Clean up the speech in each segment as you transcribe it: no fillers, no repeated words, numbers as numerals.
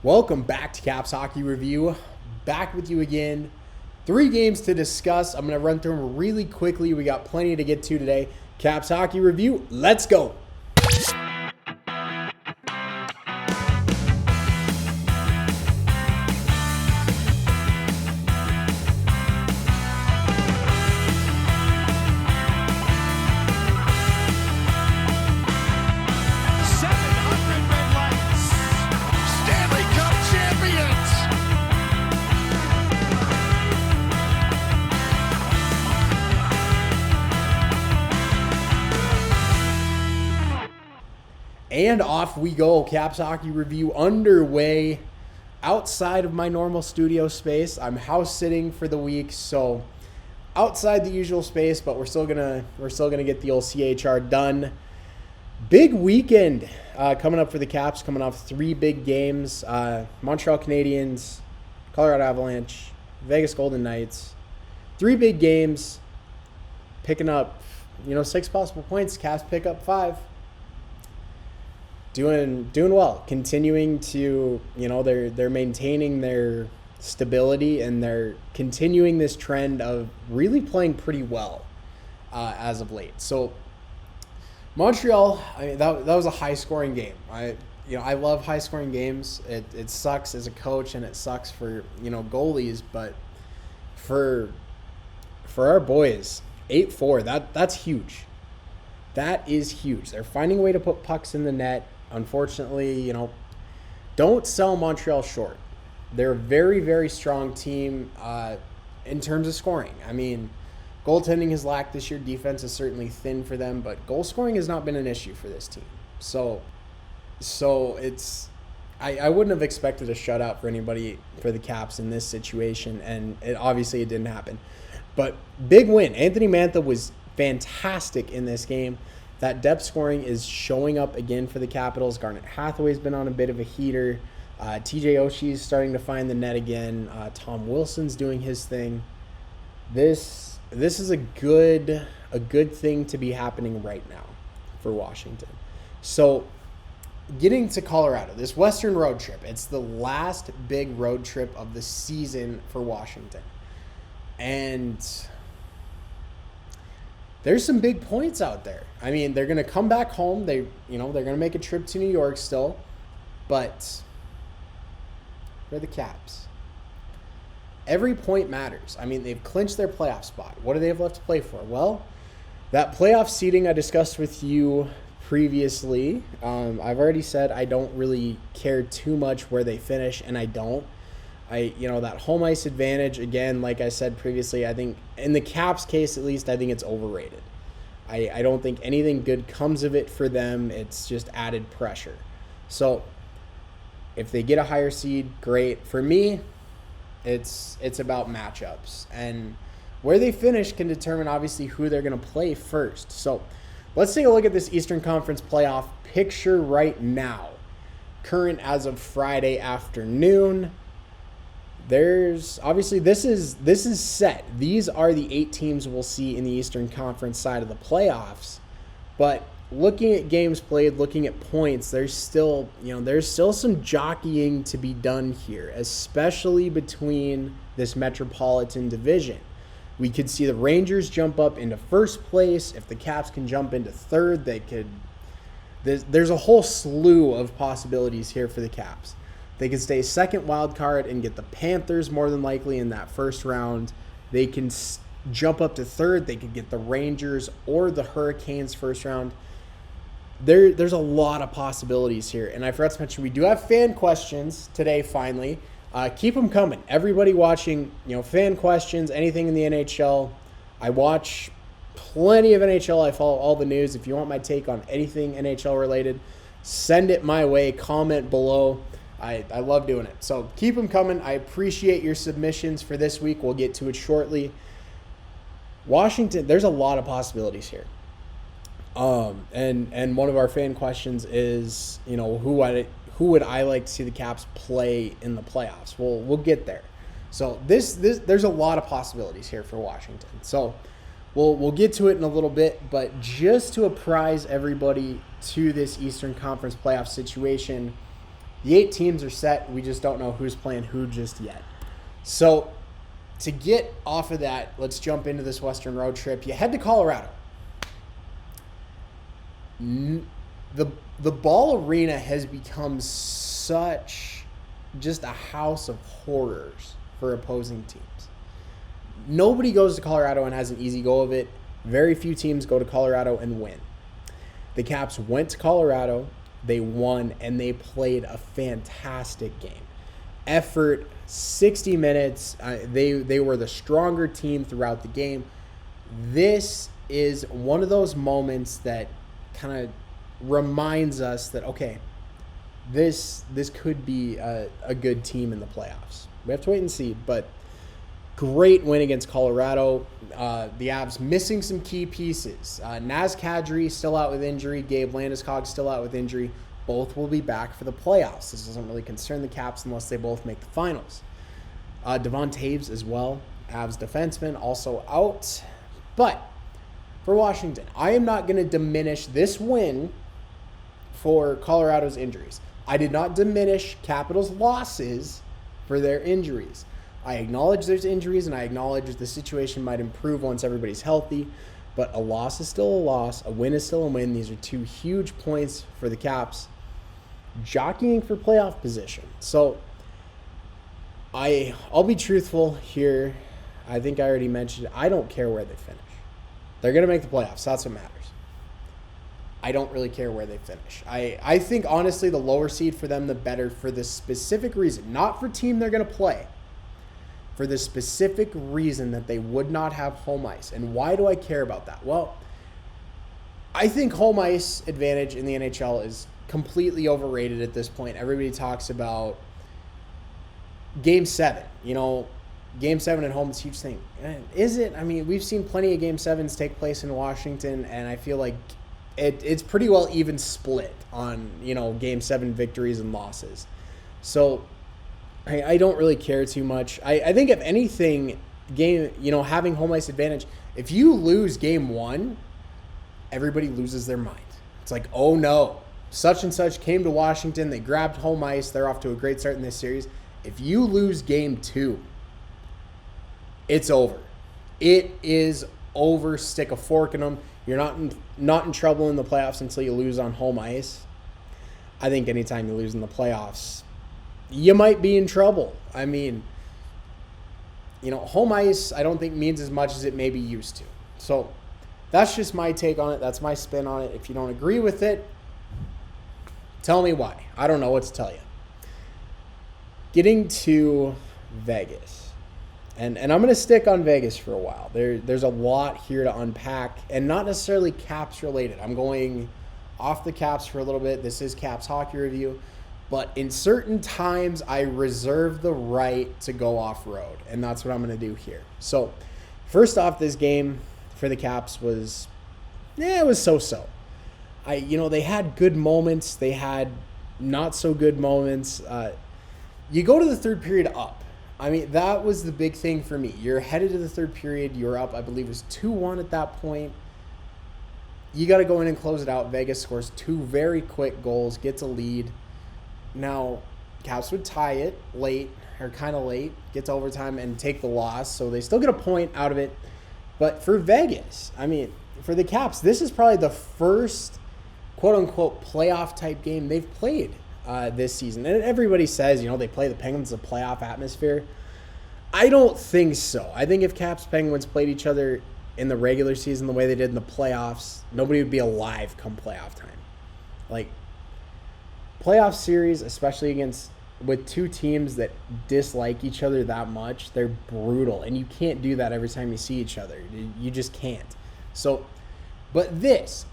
Welcome back to Caps Hockey Review. Back with you again. 3 games to discuss. I'm going to run through them really quickly. We got plenty to get to today. Caps Hockey Review, let's go. And off we go. Caps Hockey Review underway outside of my normal studio space. I'm house sitting for the week, so outside the usual space, but we're still gonna get the old CHR done. Big weekend coming up for the Caps, coming off 3 big games. Montreal Canadiens, Colorado Avalanche, Vegas Golden Knights. 3 big games, picking up 6 possible points. Caps pick up 5. Doing well, continuing to, they're maintaining their stability and they're continuing this trend of really playing pretty well as of late. So Montreal, that was a high-scoring game. I love high-scoring games. It sucks as a coach and it sucks for goalies, but for our boys, 8-4, that's huge. That is huge. They're finding a way to put pucks in the net. Unfortunately, don't sell Montreal short. They're a very, very strong team in terms of scoring. I mean, goaltending has lacked this year. Defense is certainly thin for them, but goal scoring has not been an issue for this team. So it's I wouldn't have expected a shutout for anybody for the Caps in this situation, and obviously it didn't happen. But big win. Anthony Mantha was fantastic in this game. That depth scoring is showing up again for the Capitals. Garnet Hathaway's been on a bit of a heater. TJ Oshie's starting to find the net again. Tom Wilson's doing his thing. This is a good thing to be happening right now for Washington. So getting to Colorado, this Western road trip, it's the last big road trip of the season for Washington. And there's some big points out there. I mean, they're going to come back home. They're going to make a trip to New York still. But for the Caps, every point matters. I mean, they've clinched their playoff spot. What do they have left to play for? Well, that playoff seeding I discussed with you previously, I've already said I don't really care too much where they finish, and I don't. That home ice advantage, again, like I said previously, I think in the Caps case, at least, I think it's overrated. I don't think anything good comes of it for them. It's just added pressure. So if they get a higher seed, great. For me, it's about matchups. And where they finish can determine, obviously, who they're going to play first. So let's take a look at this Eastern Conference playoff picture right now. Current as of Friday afternoon. There's obviously this is set. These are the 8 teams we'll see in the Eastern Conference side of the playoffs. But looking at games played, looking at points, there's still some jockeying to be done here, especially between this Metropolitan Division. We could see the Rangers jump up into first place. If the Caps can jump into third, they could. There's a whole slew of possibilities here for the Caps. They can stay second wild card and get the Panthers more than likely in that first round. They can jump up to third. They could get the Rangers or the Hurricanes first round. There's a lot of possibilities here. And I forgot to mention, we do have fan questions today, finally. Keep them coming. Everybody watching, fan questions, anything in the NHL. I watch plenty of NHL. I follow all the news. If you want my take on anything NHL related, send it my way. Comment below. I love doing it. So keep them coming. I appreciate your submissions for this week. We'll get to it shortly. Washington, there's a lot of possibilities here. And one of our fan questions is, who would I like to see the Caps play in the playoffs? We'll get there. So there's a lot of possibilities here for Washington. So we'll get to it in a little bit, but just to apprise everybody to this Eastern Conference playoff situation, The 8 teams are set. We just don't know who's playing who just yet. So to get off of that, let's jump into this Western road trip. You head to Colorado. The Ball Arena has become such just a house of horrors for opposing teams. Nobody goes to Colorado and has an easy go of it. Very few teams go to Colorado and win. The Caps went to Colorado, they won, and they played a fantastic game. Effort, 60 minutes. They were the stronger team throughout the game. This is one of those moments that kind of reminds us that, okay, this could be a good team in the playoffs. We have to wait and see, but great win against Colorado. The Avs missing some key pieces. Naz Kadri still out with injury. Gabe Landeskog still out with injury. Both will be back for the playoffs. This doesn't really concern the Caps unless they both make the finals. Devon Taves as well, Avs defenseman, also out. But for Washington, I am not going to diminish this win for Colorado's injuries. I did not diminish Capitals' losses for their injuries. I acknowledge there's injuries, and I acknowledge the situation might improve once everybody's healthy, but a loss is still a loss. A win is still a win. These are 2 huge points for the Caps jockeying for playoff position. So I'll be truthful here. I think I already mentioned it. I don't care where they finish. They're going to make the playoffs. That's what matters. I don't really care where they finish. I think, honestly, the lower seed for them, the better, for this specific reason. Not for team they're going to play. For the specific reason that they would not have home ice. And why do I care about that? Well, I think home ice advantage in the NHL is completely overrated at this point. Everybody talks about Game 7. Game 7 at home is a huge thing. Is it? I mean, we've seen plenty of Game 7s take place in Washington, and I feel like it's pretty well even split on, Game 7 victories and losses. So I don't really care too much. I think if anything, having home ice advantage, if you lose Game 1, everybody loses their mind. It's like, oh no, such and such came to Washington, they grabbed home ice, they're off to a great start in this series. If you lose Game 2, it's over. It is over. Stick a fork in them. You're not in trouble in the playoffs until you lose on home ice. I think anytime you lose in the playoffs, you might be in trouble. I mean, home ice I don't think means as much as it maybe used to. So that's just my take on it. That's my spin on it. If you don't agree with it, tell me why. I don't know what to tell you. Getting to Vegas. And I'm going to stick on Vegas for a while. There's a lot here to unpack, and not necessarily Caps related. I'm going off the Caps for a little bit. This is Caps Hockey Review. But in certain times, I reserve the right to go off-road, and that's what I'm going to do here. So, first off, this game for the Caps was, it was so-so. They had good moments. They had not so good moments. You go to the third period up. I mean, that was the big thing for me. You're headed to the third period. You're up, I believe it was 2-1 at that point. You got to go in and close it out. Vegas scores 2 very quick goals, gets a lead. Now, Caps would tie it late, or kind of late, get to overtime and take the loss. So they still get a point out of it. But for Vegas, I mean, for the Caps, this is probably the first quote-unquote playoff-type game they've played this season. And everybody says, they play the Penguins a playoff atmosphere. I don't think so. I think if Caps Penguins played each other in the regular season the way they did in the playoffs, nobody would be alive come playoff time. Like, playoff series, especially with 2 teams that dislike each other that much, they're brutal. And you can't do that every time you see each other. You just can't. So, but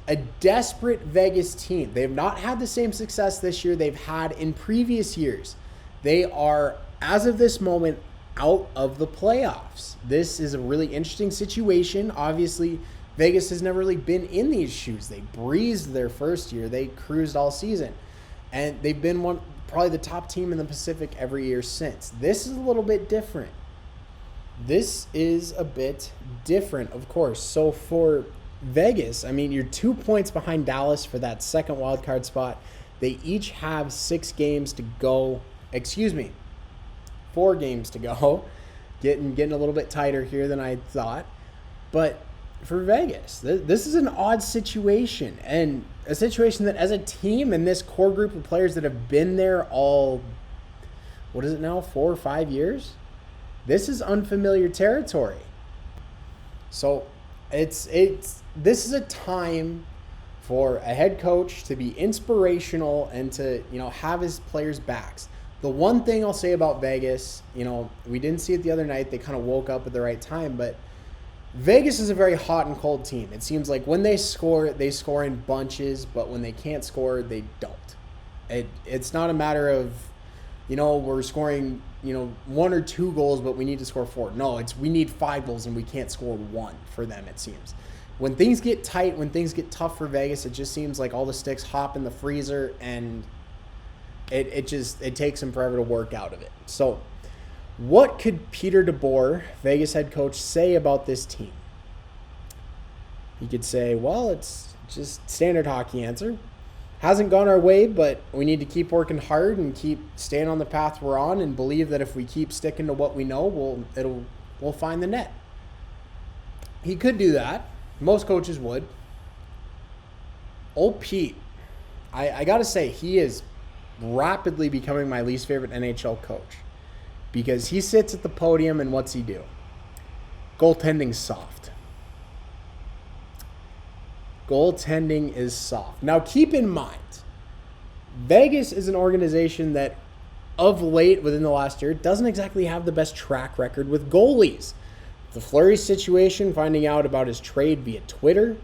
a desperate Vegas team. They have not had the same success this year they've had in previous years. They are, as of this moment, out of the playoffs. This is a really interesting situation. Obviously, Vegas has never really been in these shoes. They breezed their first year. They cruised all season. And they've been probably the top team in the Pacific every year since. This is a little bit different. This is a bit different, of course. So for Vegas, I mean, you're 2 points behind Dallas for that second wild card spot. They each have 6 games to go. Excuse me, 4 games to go. Getting a little bit tighter here than I thought. But for Vegas, this is an odd situation, and a situation that as a team and this core group of players that have been there all, what is it now, 4 or 5 years? This is unfamiliar territory. So this is a time for a head coach to be inspirational and to, have his players' backs. The one thing I'll say about Vegas, we didn't see it the other night. They kind of woke up at the right time, but Vegas is a very hot and cold team. It seems like when they score in bunches, but when they can't score, they don't. It's not a matter of, we're scoring, 1 or 2 goals, but we need to score 4. No, we need 5 goals and we can't score 1 for them, it seems. When things get tight, when things get tough for Vegas, it just seems like all the sticks hop in the freezer, and it takes them forever to work out of it. So what could Peter DeBoer, Vegas head coach, say about this team? He could say, well, it's just standard hockey answer. Hasn't gone our way, but we need to keep working hard and keep staying on the path we're on, and believe that if we keep sticking to what we know, we'll find the net. He could do that. Most coaches would. Old Pete, I got to say, he is rapidly becoming my least favorite NHL coach, because he sits at the podium and what's he do? Goaltending's soft. Goaltending is soft. Now keep in mind, Vegas is an organization that of late, within the last year, doesn't exactly have the best track record with goalies. The Fleury situation, finding out about his trade via Twitter.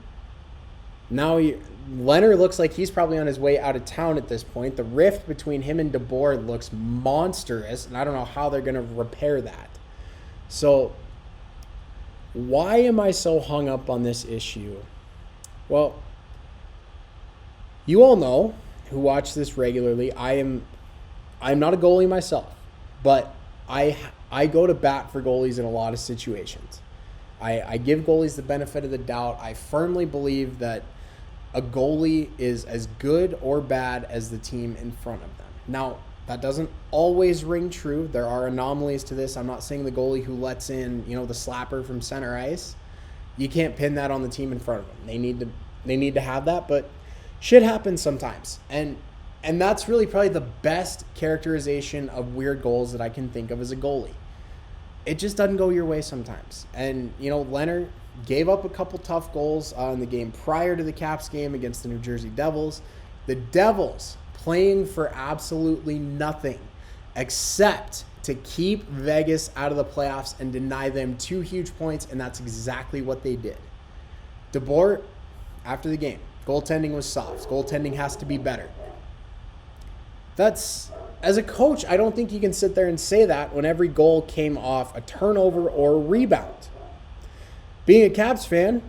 Now Leonard looks like he's probably on his way out of town at this point. The rift between him and DeBoer looks monstrous, and I don't know how they're going to repair that. So why am I so hung up on this issue? Well, you all know, who watch this regularly, I'm not a goalie myself, but I go to bat for goalies in a lot of situations. I give goalies the benefit of the doubt. I firmly believe that a goalie is as good or bad as the team in front of them. Now, that doesn't always ring true. There are anomalies to this. I'm not saying the goalie who lets in, the slapper from center ice. You can't pin that on the team in front of them. They need to have that, but shit happens sometimes. And that's really probably the best characterization of weird goals that I can think of as a goalie. It just doesn't go your way sometimes. And, Leonard gave up a couple tough goals in the game prior to the Caps game against the New Jersey Devils. The Devils playing for absolutely nothing except to keep Vegas out of the playoffs and deny them 2 huge points, and that's exactly what they did. DeBoer, after the game, goaltending was soft. Goaltending has to be better. As a coach, I don't think you can sit there and say that when every goal came off a turnover or a rebound. Being a Caps fan,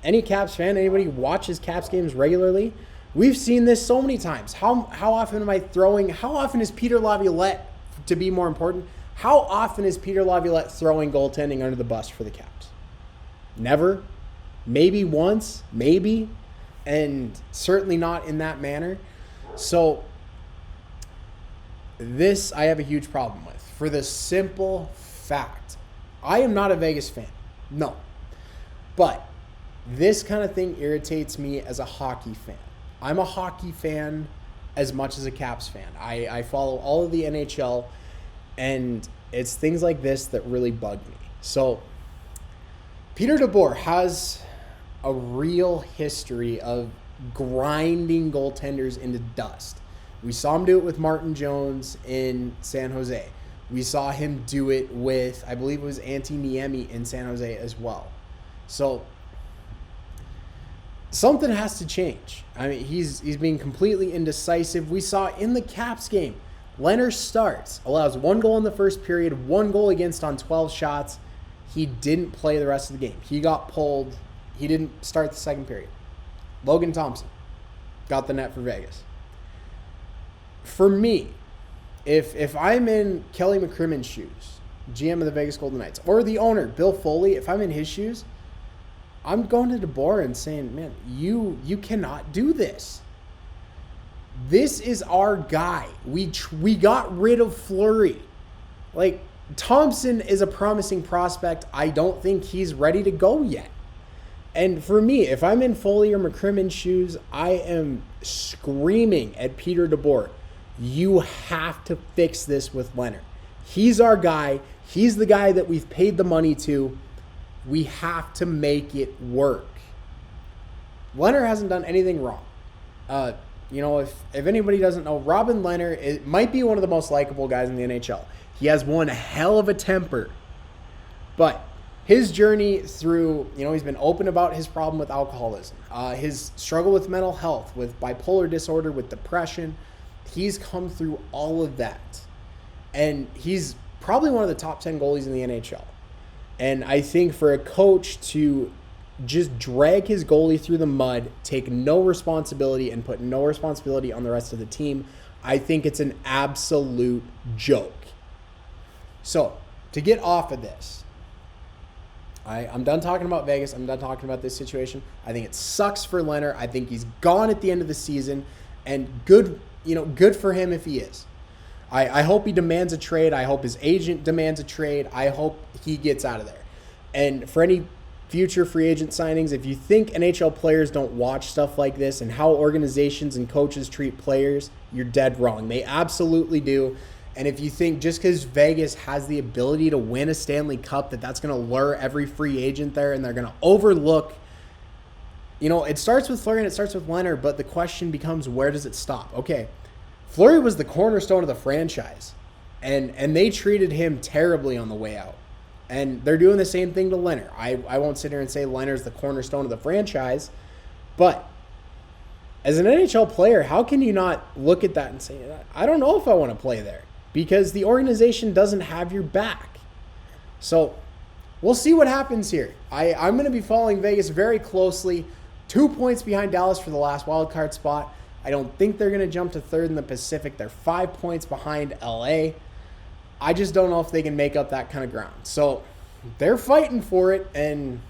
anybody who watches Caps games regularly, we've seen this so many times. How often is Peter Laviolette, to be more important, how often is Peter Laviolette throwing goaltending under the bus for the Caps? Never. Maybe once, maybe, and certainly not in that manner. So this I have a huge problem with, for the simple fact, I am not a Vegas fan. No. But this kind of thing irritates me as a hockey fan. I'm a hockey fan as much as a Caps fan. I follow all of the NHL, and it's things like this that really bug me. So Peter DeBoer has a real history of grinding goaltenders into dust. We saw him do it with Martin Jones in San Jose. We saw him do it with, I believe it was Antti Niemi in San Jose as well. So something has to change. I mean, he's being completely indecisive. We saw in the Caps game, Leonard starts, allows 1 goal in the first period, 1 goal against on 12 shots. He didn't play the rest of the game. He got pulled. He didn't start the second period. Logan Thompson got the net for Vegas. For me, if I'm in Kelly McCrimmon's shoes, GM of the Vegas Golden Knights, or the owner, Bill Foley, if I'm in his shoes, I'm going to DeBoer and saying, man, you cannot do this. This is our guy. We got rid of Fleury. Like, Thompson is a promising prospect. I don't think he's ready to go yet. And for me, if I'm in Foley or McCrimmon's shoes, I am screaming at Peter DeBoer, you have to fix this with Leonard. He's our guy. He's the guy that we've paid the money to. We have to make it work. Leonard hasn't done anything wrong. If anybody doesn't know, Robin Leonard might be one of the most likable guys in the NHL. He has one hell of a temper. But his journey through, he's been open about his problem with alcoholism, his struggle with mental health, with bipolar disorder, with depression. He's come through all of that. And he's probably one of the top 10 goalies in the NHL. And I think for a coach to just drag his goalie through the mud, take no responsibility, and put no responsibility on the rest of the team, I think it's an absolute joke. So, to get off of this, I'm done talking about Vegas. I'm done talking about this situation. I think it sucks for Leonard. I think he's gone at the end of the season, and good for him if he is. I hope he demands a trade. I hope his agent demands a trade. I hope he gets out of there. And for any future free agent signings, if you think NHL players don't watch stuff like this and how organizations and coaches treat players, you're dead wrong. They absolutely do. And if you think just because Vegas has the ability to win a Stanley Cup that's going to lure every free agent there and they're going to overlook, it starts with Fleury and it starts with Leonard, but the question becomes, where does it stop? Okay, Fleury was the cornerstone of the franchise, and they treated him terribly on the way out. And they're doing the same thing to Leonard. I won't sit here and say Leonard's the cornerstone of the franchise, but as an NHL player, how can you not look at that and say, I don't know if I want to play there? Because the organization doesn't have your back. So we'll see what happens here. I'm going to be following Vegas very closely. 2 points behind Dallas for the last wildcard spot. I don't think they're going to jump to third in the Pacific. They're 5 points behind LA. I just don't know if they can make up that kind of ground. So they're fighting for it, and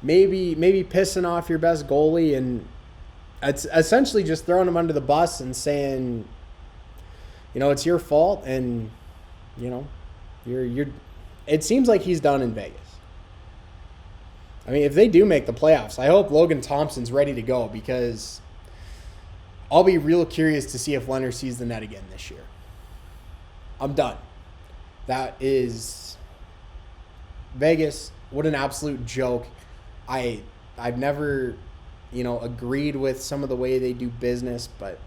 maybe pissing off your best goalie, and it's essentially just throwing him under the bus and saying, it's your fault, and you're. It seems like he's done in Vegas. I mean, if they do make the playoffs, I hope Logan Thompson's ready to go, because I'll be real curious to see if Leonard sees the net again this year. I'm done. That is Vegas. What an absolute joke. I've never, agreed with some of the way they do business, but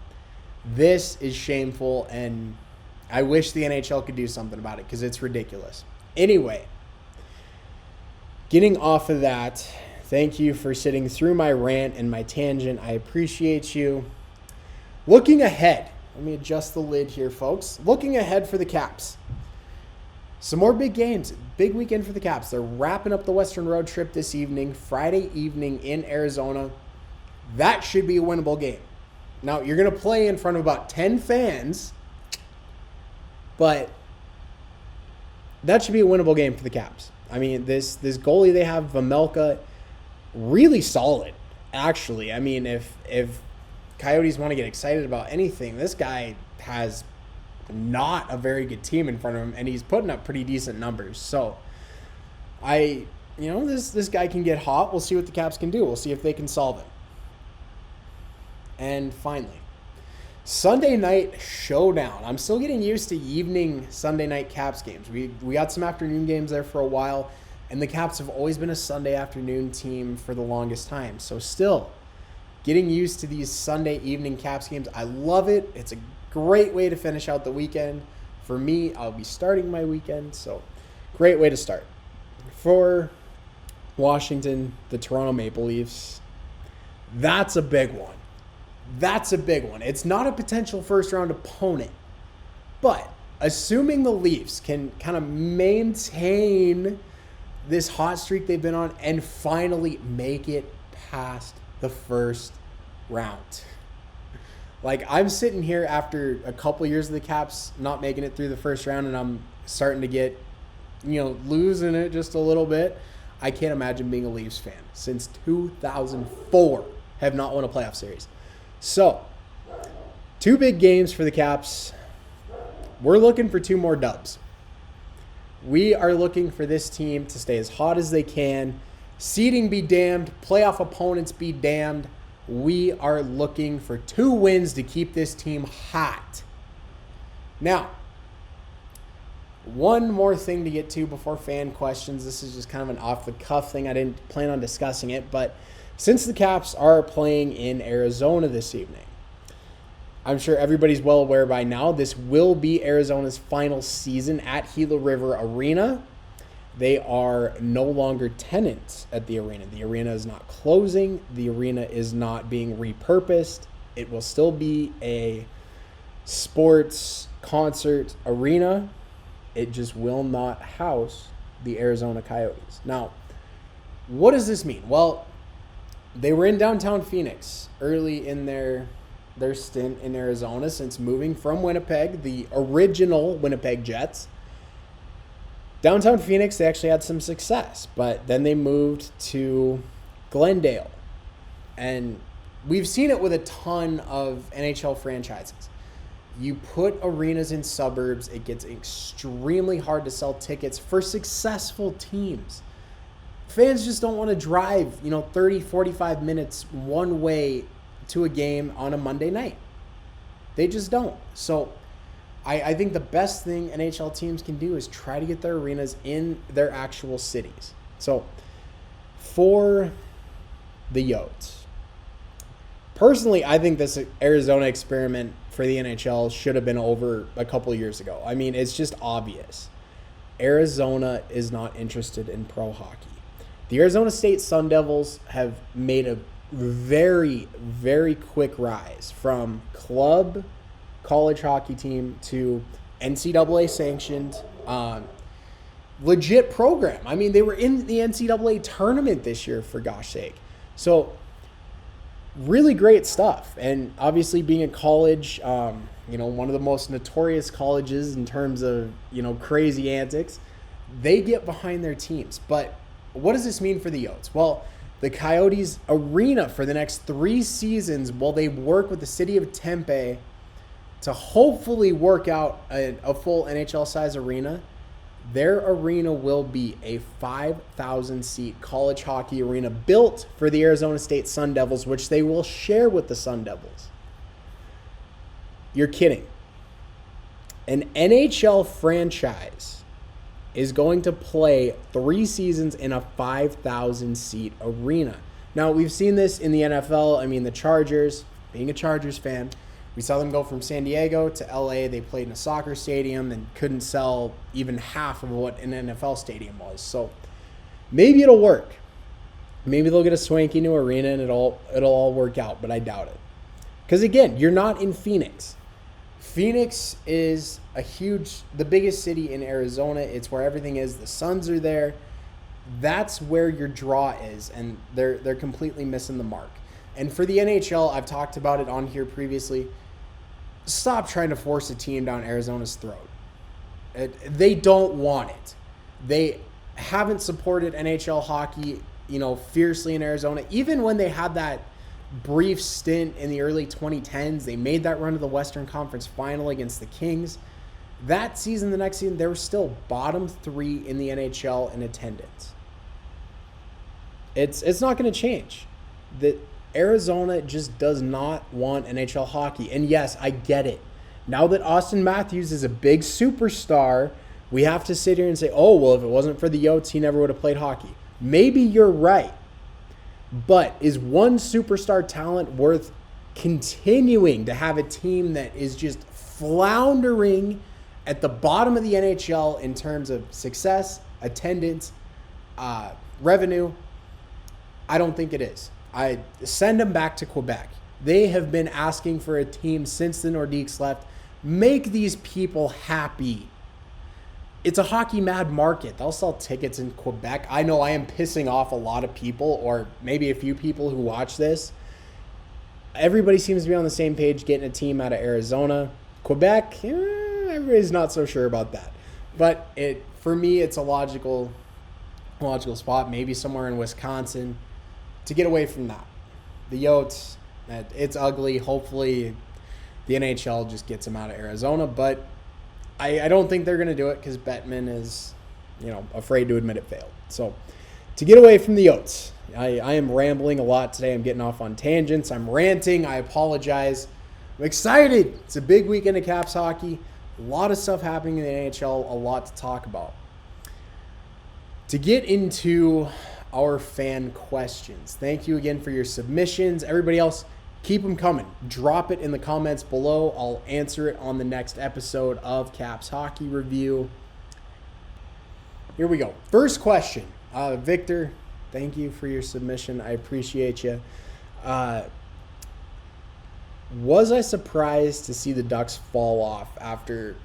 this is shameful, and I wish the NHL could do something about it because it's ridiculous. Anyway, getting off of that, thank you for sitting through my rant and my tangent. I appreciate you. Looking ahead, let me adjust the lid here, folks. Looking ahead for the Caps. Some more big games. Big weekend for the Caps. They're wrapping up the Western Road Trip this evening, Friday evening in Arizona. That should be a winnable game. Now, you're going to play in front of about 10 fans, but that should be a winnable game for the Caps. I mean, this goalie they have, Vamelka, really solid, actually. I mean, if Coyotes want to get excited about anything, this guy has not a very good team in front of him, and he's putting up pretty decent numbers. So, this guy can get hot. We'll see what the Caps can do. We'll see if they can solve it. And finally, Sunday night showdown. I'm still getting used to evening Sunday night Caps games. We got some afternoon games there for a while, and the Caps have always been a Sunday afternoon team for the longest time. So still getting used to these Sunday evening Caps games. I love it. It's a great way to finish out the weekend. For me, I'll be starting my weekend, so great way to start. For Washington, the Toronto Maple Leafs, that's a big one. That's a big one. It's not a potential first-round opponent, but assuming the Leafs can kind of maintain this hot streak they've been on and finally make it past the first round. Like, I'm sitting here after a couple years of the Caps not making it through the first round, and I'm starting to get, losing it just a little bit. I can't imagine being a Leafs fan. Since 2004, have not won a playoff series. So, 2 big games for the Caps. We're looking for 2 more dubs. We are looking for this team to stay as hot as they can. Seeding be damned. Playoff opponents be damned. We are looking for 2 wins to keep this team hot. Now, one more thing to get to before fan questions. This is just kind of an off-the-cuff thing. I didn't plan on discussing it, but since the Caps are playing in Arizona this evening, I'm sure everybody's well aware by now, this will be Arizona's final season at Gila River Arena. They are no longer tenants at the arena. The arena is not closing. The arena is not being repurposed. It will still be a sports concert arena. It just will not house the Arizona Coyotes. Now, what does this mean? Well, they were in downtown Phoenix early in their stint in Arizona since moving from Winnipeg, the original Winnipeg Jets. Downtown Phoenix, they actually had some success, but then they moved to Glendale. And we've seen it with a ton of NHL franchises. You put arenas in suburbs, it gets extremely hard to sell tickets for successful teams. Fans just don't want to drive, 30, 45 minutes one way to a game on a Monday night. They just don't. So I think the best thing NHL teams can do is try to get their arenas in their actual cities. So for the Yotes, personally, I think this Arizona experiment for the NHL should have been over a couple years ago. I mean, it's just obvious. Arizona is not interested in pro hockey. The Arizona State Sun Devils have made a very, very quick rise from club college hockey team to NCAA sanctioned legit program. I mean, they were in the NCAA tournament this year, for gosh sake. So really great stuff. And obviously being a college, one of the most notorious colleges in terms of, crazy antics, they get behind their teams. But what does this mean for the Yotes? Well, the Coyotes arena for the next 3 seasons, while they work with the city of Tempe to hopefully work out a full NHL-size arena, their arena will be a 5,000-seat college hockey arena built for the Arizona State Sun Devils, which they will share with the Sun Devils. You're kidding. An NHL franchise is going to play 3 seasons in a 5,000-seat arena. Now, we've seen this in the NFL. I mean, the Chargers, being a Chargers fan, we saw them go from San Diego to LA. They played in a soccer stadium and couldn't sell even half of what an NFL stadium was. So maybe it'll work. Maybe they'll get a swanky new arena and it'll all work out, but I doubt it. Because again, you're not in Phoenix. Phoenix is the biggest city in Arizona. It's where everything is. The Suns are there. That's where your draw is, and they're completely missing the mark. And for the NHL, I've talked about it on here previously. Stop trying to force a team down Arizona's throat. They don't want it. They haven't supported NHL hockey, fiercely in Arizona. Even when they had that brief stint in the early 2010s, they made that run to the Western Conference Final against the Kings. That season, the next season, they were still bottom 3 in the NHL in attendance. It's not going to change. Arizona just does not want NHL hockey. And yes, I get it. Now that Austin Matthews is a big superstar, we have to sit here and say, oh, well, if it wasn't for the Yotes, he never would have played hockey. Maybe you're right. But is one superstar talent worth continuing to have a team that is just floundering at the bottom of the NHL in terms of success, attendance, revenue? I don't think it is. I send them back to Quebec. They have been asking for a team since the Nordiques left. Make these people happy. It's a hockey mad market. They'll sell tickets in Quebec. I know I am pissing off a lot of people, or maybe a few people who watch this. Everybody seems to be on the same page getting a team out of Arizona. Quebec, everybody's not so sure about that. But for me, it's a logical spot. Maybe somewhere in Wisconsin. To get away from that. The Yotes, it's ugly. Hopefully the NHL just gets him out of Arizona. But I don't think they're going to do it because Bettman is, afraid to admit it failed. So to get away from the Yotes, I am rambling a lot today. I'm getting off on tangents. I'm ranting. I apologize. I'm excited. It's a big weekend of Caps hockey. A lot of stuff happening in the NHL. A lot to talk about. To get into our fan questions, thank you again for your submissions. Everybody else, keep them coming. Drop it in the comments below. I'll answer it on the next episode of Caps Hockey Review. Here we go. First question. Victor, thank you for your submission. I appreciate you. Was I surprised to see the Ducks fall off after,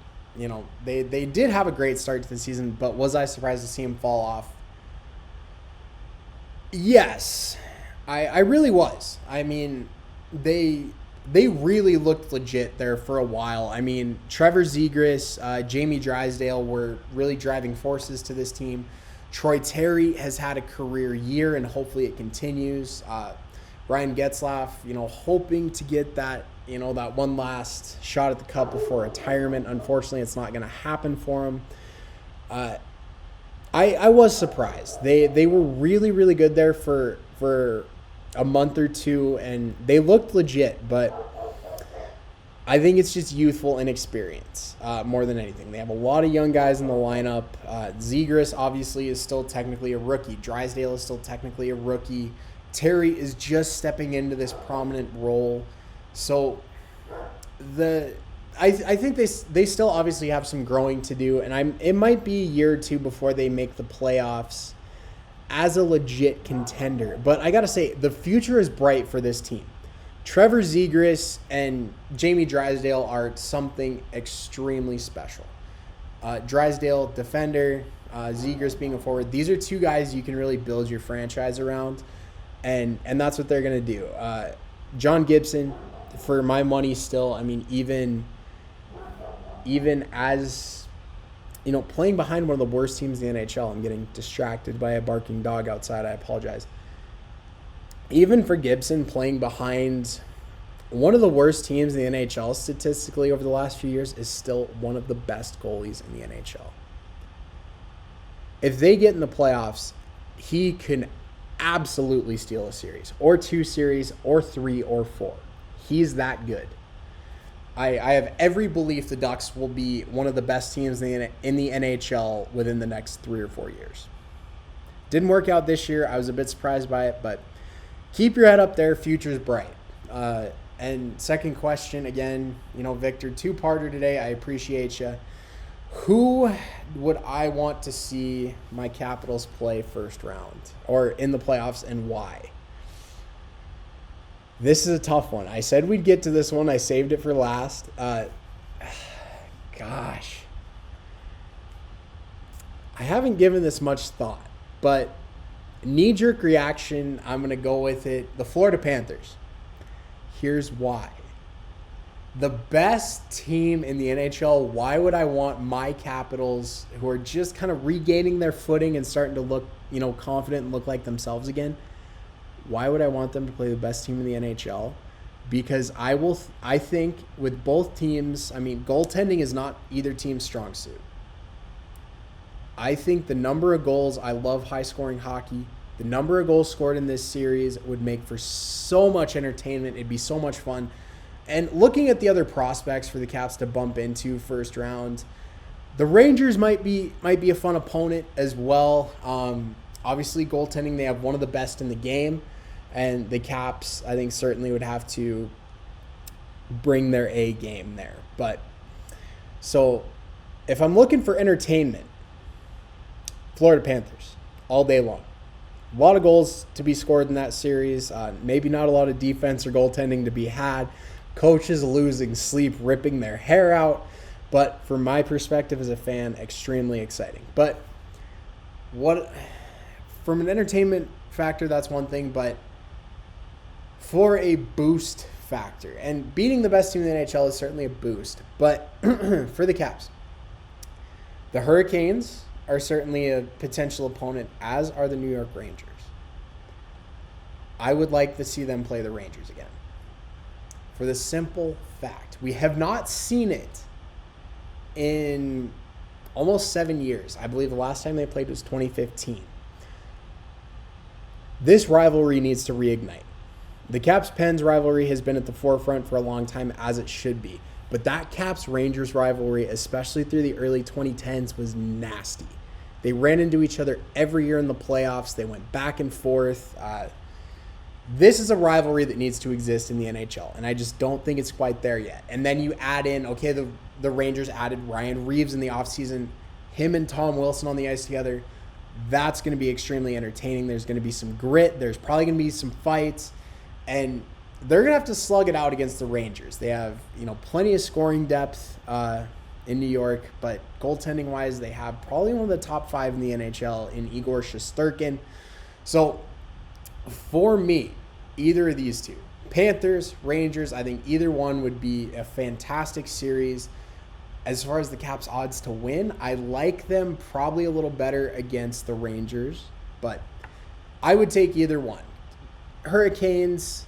they did have a great start to the season, but was I surprised to see them fall off? Yes, I really was. I mean, they really looked legit there for a while. I mean, Trevor Zegras, Jamie Drysdale were really driving forces to this team. Troy Terry has had a career year, and hopefully it continues. Ryan Getzlaff, hoping to get that, that one last shot at the cup before retirement. Unfortunately, it's not going to happen for him. I was surprised. They were really, really good there for a month or two, and they looked legit, but I think it's just youthful inexperience more than anything. They have a lot of young guys in the lineup. Zegras obviously is still technically a rookie. Drysdale is still technically a rookie. Terry is just stepping into this prominent role. So I think they still obviously have some growing to do, and it might be a year or two before they make the playoffs as a legit contender. But I got to say, the future is bright for this team. Trevor Zegras and Jamie Drysdale are something extremely special. Drysdale, defender, Zegras being a forward. These are two guys you can really build your franchise around, and that's what they're going to do. John Gibson, for my money still, I mean, even as, playing behind one of the worst teams in the NHL, I'm getting distracted by a barking dog outside. I apologize. Even for Gibson, playing behind one of the worst teams in the NHL statistically over the last few years is still one of the best goalies in the NHL. If they get in the playoffs, he can absolutely steal a series, or 2 series, or 3, or 4. He's that good. I have every belief the Ducks will be one of the best teams in the NHL within the next 3 or 4 years. Didn't work out this year. I was a bit surprised by it, but keep your head up there. Future's bright. And second question, again, Victor, 2-parter today. I appreciate you. Who would I want to see my Capitals play first round or in the playoffs, and why? This is a tough one. I said we'd get to this one. I saved it for last. Gosh. I haven't given this much thought, but knee-jerk reaction, I'm going to go with it. The Florida Panthers. Here's why. The best team in the NHL, why would I want my Capitals, who are just kind of regaining their footing and starting to look, confident and look like themselves again? Why would I want them to play the best team in the NHL? Because I think with both teams, goaltending is not either team's strong suit. I think the number of goals, I love high-scoring hockey. The number of goals scored in this series would make for so much entertainment. It'd be so much fun. And looking at the other prospects for the Caps to bump into first round, the Rangers might be a fun opponent as well. Obviously, goaltending, they have one of the best in the game. And the Caps, I think, certainly would have to bring their A game there. But so if I'm looking for entertainment, Florida Panthers all day long. A lot of goals to be scored in that series. Maybe not a lot of defense or goaltending to be had. Coaches losing sleep, ripping their hair out. But from my perspective as a fan, extremely exciting. But from an entertainment factor, that's one thing. But for a boost factor, and beating the best team in the NHL is certainly a boost. But for the Caps, the Hurricanes are certainly a potential opponent, as are the New York Rangers. I would like to see them play the Rangers again. for the simple fact we have not seen it in almost 7 years. I believe the last time they played was 2015. This rivalry needs to reignite. The Caps-Pens rivalry has been at the forefront for a long time, as it should be. But that Caps-Rangers rivalry, especially through the early 2010s, was nasty. They ran into each other every year in the playoffs. They went back and forth. This is a rivalry that needs to exist in the NHL, and I just don't think it's quite there yet. And then you add in, okay, the Rangers added Ryan Reeves in the offseason, him and Tom Wilson on the ice together. That's going to be extremely entertaining. There's going to be some grit. There's probably going to be some fights, and they're going to have to slug it out against the Rangers. They have, plenty of scoring depth in New York, but goaltending-wise, they have probably one of the top 5 in the NHL in Igor Shesterkin. So for me, either of these two, Panthers, Rangers, I think either one would be a fantastic series. As far as the Caps' odds to win, I like them probably a little better against the Rangers, but I would take either one. Hurricanes,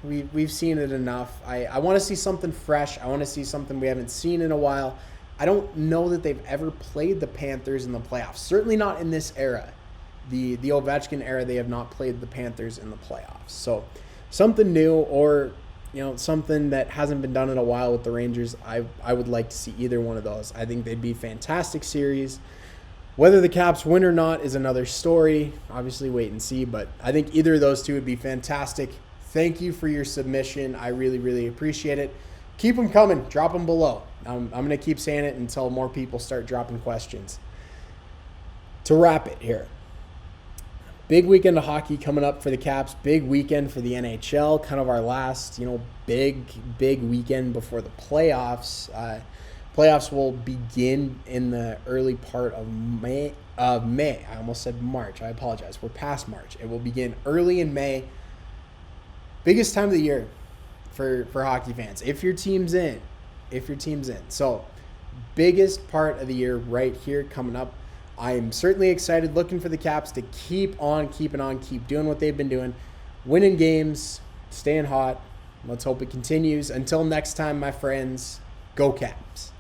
we've seen it enough. I want to see something fresh. I want to see something we haven't seen in a while. I don't know that they've ever played the Panthers in the playoffs. Certainly not in this era. The Ovechkin era, they have not played the Panthers in the playoffs. So something new, or something that hasn't been done in a while with the Rangers, I would like to see either one of those. I think they'd be fantastic series. Whether the Caps win or not is another story. Obviously, wait and see. But I think either of those two would be fantastic. Thank you for your submission. I really, really appreciate it. Keep them coming. Drop them below. I'm going to keep saying it until more people start dropping questions. To wrap it here. Big weekend of hockey coming up for the Caps. Big weekend for the NHL. Kind of our last, big weekend before the playoffs. Playoffs will begin in the early part of May. I almost said March. I apologize. We're past March. It will begin early in May. Biggest time of the year for hockey fans. If your team's in. So, biggest part of the year right here coming up. I am certainly excited, looking for the Caps to keep on keeping on, keep doing what they've been doing, winning games, staying hot. Let's hope it continues. Until next time, my friends, go Caps.